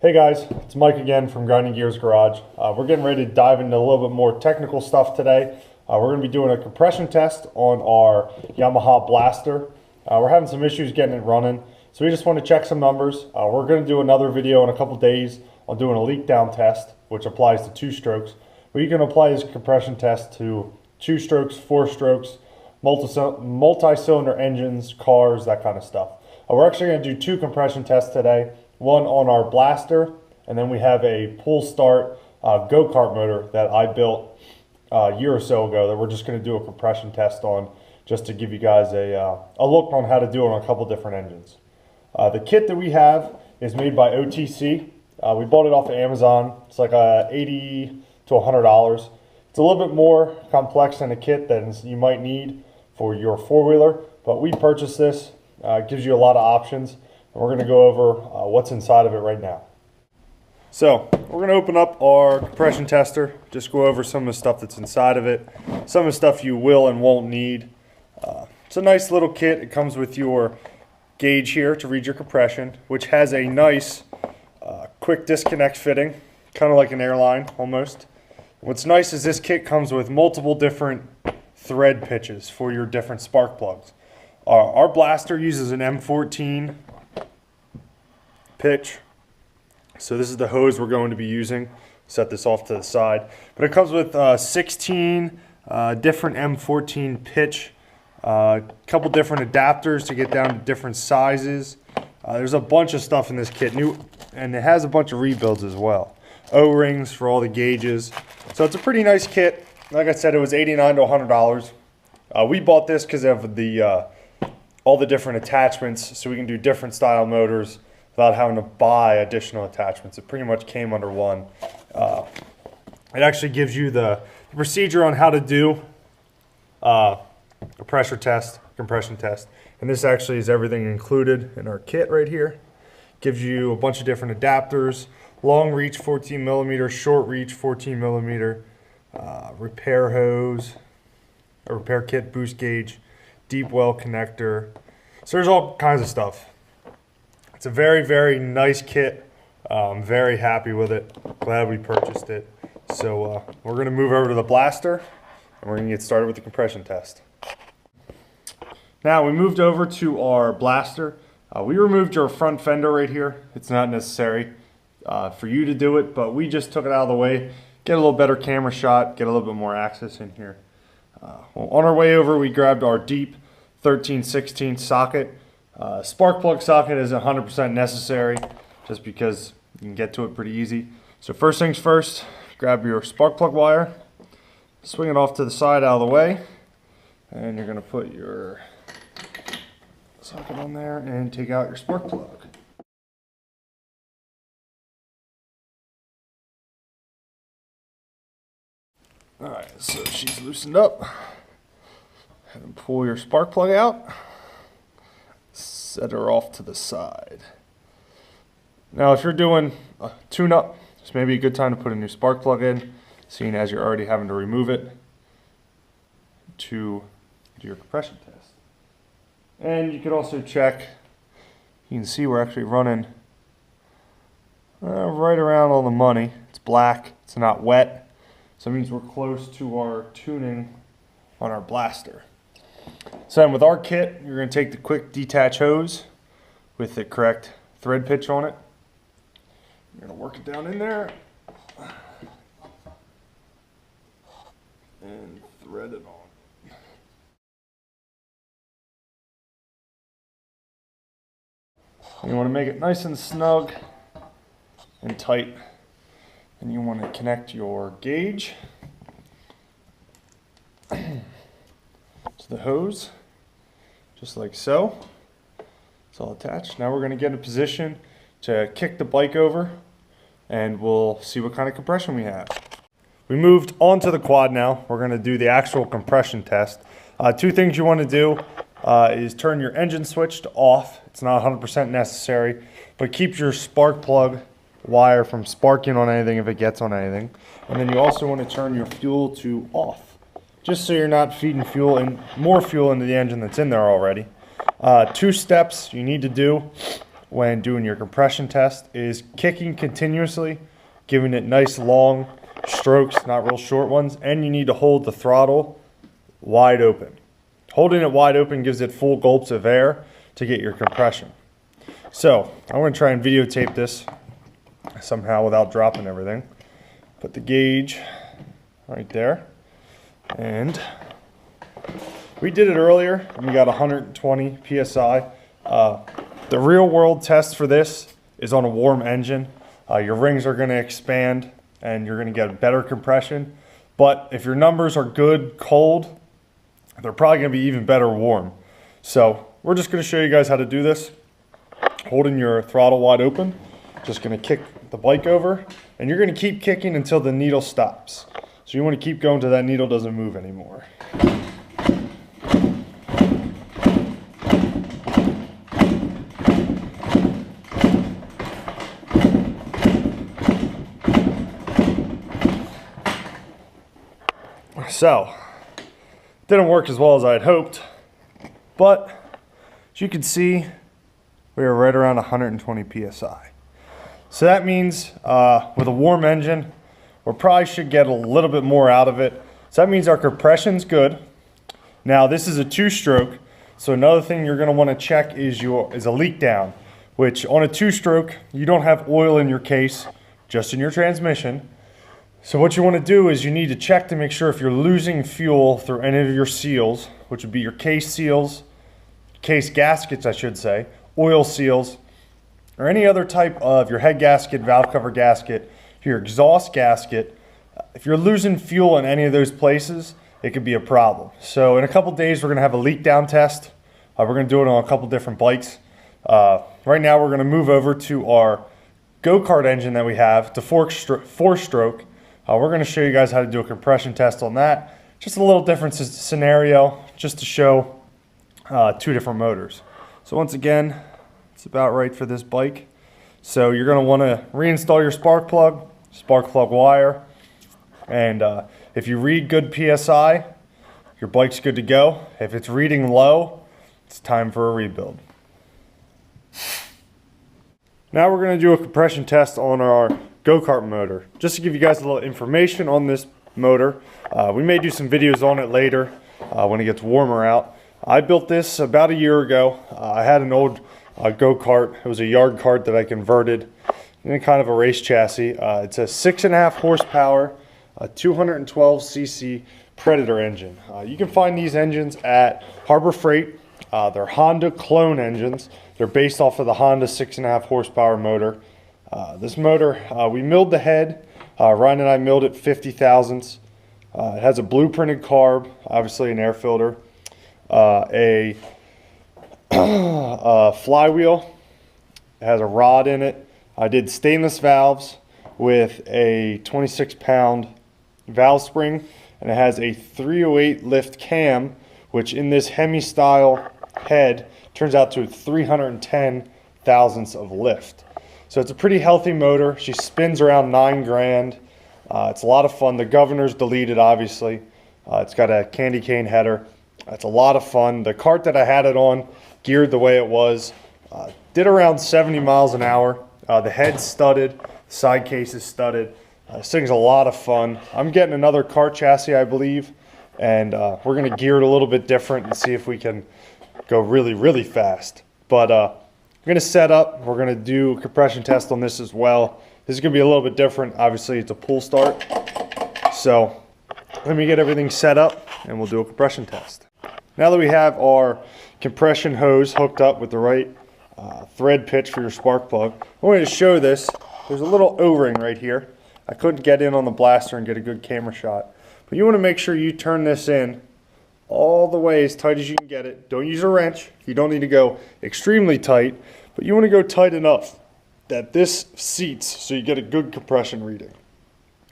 Hey guys, it's Mike again from Grinding Gears Garage. We're getting ready to dive into a little bit more technical stuff today. We're going to be doing a compression test on our Yamaha Blaster. We're having some issues getting it running, so we just want to check some numbers. We're going to do another video in a couple days on doing a leak down test, which applies to 2 strokes. But you can apply this compression test to 2 strokes, 4 strokes, multi-cylinder engines, cars, that kind of stuff. We're actually going to do 2 compression tests today. One on our Blaster, and then we have a pull start go-kart motor that I built a year or so ago that we're just going to do a compression test on, just to give you guys a look on how to do it on a couple different engines. The kit that we have is made by OTC. We bought it off of Amazon. It's like $80 to $100. It's a little bit more complex than a kit that you might need for your 4-wheeler, but we purchased this. It gives you a lot of options. And we're going to go over what's inside of it right now. So we're going to open up our compression tester, just go over some of the stuff that's inside of it, some of the stuff you will and won't need. It's a nice little kit. It comes with your gauge here to read your compression, which has a nice quick disconnect fitting, kind of like an airline almost. What's nice is this kit comes with multiple different thread pitches for your different spark plugs. Our Blaster uses an M14 pitch, so this is the hose we're going to be using. Set this off to the side, but it comes with 16 different M14 pitch, a couple different adapters to get down to different sizes. There's a bunch of stuff in this kit, and it has a bunch of rebuilds as well. O-rings for all the gauges, so it's a pretty nice kit. Like I said, it was $89 to $100. We bought this because of the all the different attachments, so we can do different style motors without having to buy additional attachments. It pretty much came under one. It actually gives you the procedure on how to do a pressure test, compression test. And this actually is everything included in our kit right here. Gives you a bunch of different adapters, long reach 14 millimeter, short reach 14 millimeter, repair hose, a repair kit, boost gauge, deep well connector. So there's all kinds of stuff. It's a very, very nice kit. I'm very happy with it. Glad we purchased it. So we're going to move over to the Blaster, and we're going to get started with the compression test. Now we moved over to our Blaster. We removed our front fender right here. It's not necessary for you to do it, but we just took it out of the way, get a little better camera shot, get a little bit more access in here. Well, on our way over, we grabbed our deep 13/16 socket. Spark plug socket is 100% necessary, just because you can get to it pretty easy. So first things first, grab your spark plug wire, swing it off to the side out of the way, and you're going to put your socket on there and take out your spark plug. Alright, so she's loosened up. And pull your spark plug out. Set her off to the side. Now if you're doing a tune-up, this may be a good time to put a new spark plug in, seeing as you're already having to remove it to do your compression test. And you could also check, you can see we're actually running right around on the money. It's black, it's not wet, so it means we're close to our tuning on our Blaster. So then with our kit, you're going to take the quick detach hose with the correct thread pitch on it. You're going to work it down in there and thread it on. You want to make it nice and snug and tight. And you want to connect your gauge to the hose, just like so. It's all attached. Now we're going to get in a position to kick the bike over, and we'll see what kind of compression we have. We moved onto the quad now. We're going to do the actual compression test. 2 things you want to do is turn your engine switch to off. It's not 100% necessary, but keep your spark plug wire from sparking on anything if it gets on anything. And then you also want to turn your fuel to off, just so you're not feeding fuel and more fuel into the engine that's in there already. 2 steps you need to do when doing your compression test is kicking continuously, giving it nice long strokes, not real short ones, and you need to hold the throttle wide open. Holding it wide open gives it full gulps of air to get your compression. So I'm going to try and videotape this somehow without dropping everything. Put the gauge right there, and we did it earlier and we got 120 psi. The real world test for this is on a warm engine. Your rings are going to expand and you're going to get better compression, but if your numbers are good cold, they're probably going to be even better warm. So we're just going to show you guys how to do this. Holding your throttle wide open, just going to kick the bike over, and you're going to keep kicking until the needle stops. So you want to keep going till that needle doesn't move anymore. So, didn't work as well as I had hoped, but as you can see, we are right around 120 psi. So that means with a warm engine, we probably should get a little bit more out of it. So that means our compression's good. Now this is a 2-stroke, so another thing you're going to want to check is a leak down, which on a 2-stroke, you don't have oil in your case, just in your transmission. So what you want to do is you need to check to make sure if you're losing fuel through any of your seals, which would be your case seals, case gaskets I should say, oil seals, or any other type of your head gasket, valve cover gasket, your exhaust gasket. If you're losing fuel in any of those places, it could be a problem. So in a couple days, we're going to have a leak down test. We're going to do it on a couple different bikes. Right now, we're going to move over to our go-kart engine that we have, to 4-stroke. We're going to show you guys how to do a compression test on that. Just a little different scenario, just to show 2 different motors. So once again, it's about right for this bike. So you're going to want to reinstall your spark plug wire, and if you read good PSI, your bike's good to go. If it's reading low, it's time for a rebuild. Now we're going to do a compression test on our go-kart motor. Just to give you guys a little information on this motor, we may do some videos on it later when it gets warmer out. I built this about a year ago. I had an old go-kart. It was a yard cart that I converted in kind of a race chassis. It's a 6.5 horsepower, 212cc Predator engine. You can find these engines at Harbor Freight. They're Honda clone engines. They're based off of the Honda 6.5 horsepower motor. This motor, we milled the head. Ryan and I milled it 50 thousandths. It has a blueprinted carb, obviously an air filter, a flywheel. It has a rod in it. I did stainless valves with a 26-pound valve spring, and it has a 308 lift cam, which in this Hemi style head turns out to 310 thousandths of lift. So it's a pretty healthy motor. She spins around 9 grand. It's a lot of fun. The governor's deleted, obviously. It's got a candy cane header. It's a lot of fun. The cart that I had it on, geared the way it was, did around 70 miles an hour. The head's studded, the side case is studded. This thing's a lot of fun. I'm getting another cart chassis, I believe, and we're going to gear it a little bit different and see if we can go really, really fast. But we're going to set up. We're going to do a compression test on this as well. This is going to be a little bit different. Obviously, it's a pull start. So let me get everything set up and we'll do a compression test. Now that we have our compression hose hooked up with the right thread pitch for your spark plug, I wanted to show this. There's a little O-ring right here. I couldn't get in on the blaster and get a good camera shot. But you want to make sure you turn this in all the way as tight as you can get it. Don't use a wrench. You don't need to go extremely tight, but you want to go tight enough that this seats so you get a good compression reading.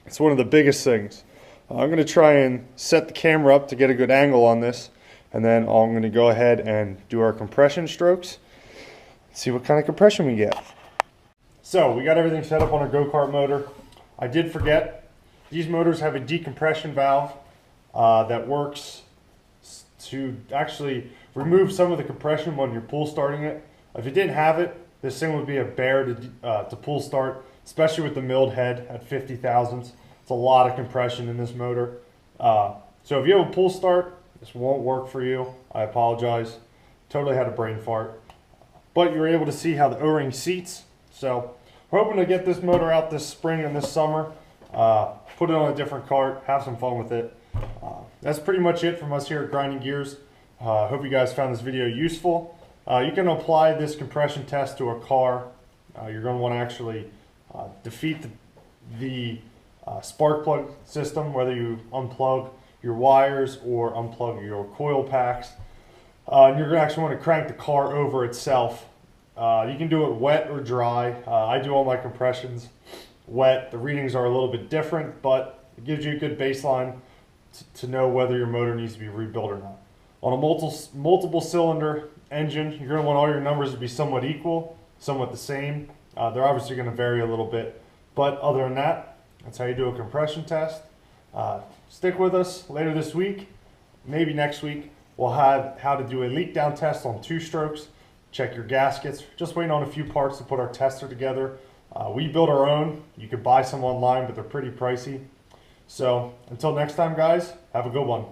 It's one of the biggest things. I'm going to try and set the camera up to get a good angle on this, and then I'm going to go ahead and do our compression strokes, see what kind of compression we get. So we got everything set up on our go-kart motor. I did forget, these motors have a decompression valve that works to actually remove some of the compression when you're pull starting it. If you didn't have it, This thing would be a bear to pull start, especially with the milled head at 50 thousandths. It's a lot of compression in this motor. So if you have a pull start, this won't work for you. I apologize. Totally had a brain fart. But you're able to see how the O-ring seats. So we're hoping to get this motor out this spring and this summer. Put it on a different cart, have some fun with it. That's pretty much it from us here at Grinding Gears. Hope you guys found this video useful. You can apply this compression test to a car. You're going to want to actually defeat the spark plug system, whether you unplug your wires or unplug your coil packs. And you're going to actually want to crank the car over itself. You can do it wet or dry. I do all my compressions wet. The readings are a little bit different, but it gives you a good baseline to know whether your motor needs to be rebuilt or not. On a multiple cylinder engine, you're going to want all your numbers to be somewhat equal, somewhat the same. They're obviously going to vary a little bit, but other than that, that's how you do a compression test. Stick with us later this week, maybe next week. We'll have how to do a leak down test on 2 strokes, check your gaskets. Just waiting on a few parts to put our tester together. We build our own. You could buy some online, but they're pretty pricey. So until next time, guys, have a good one.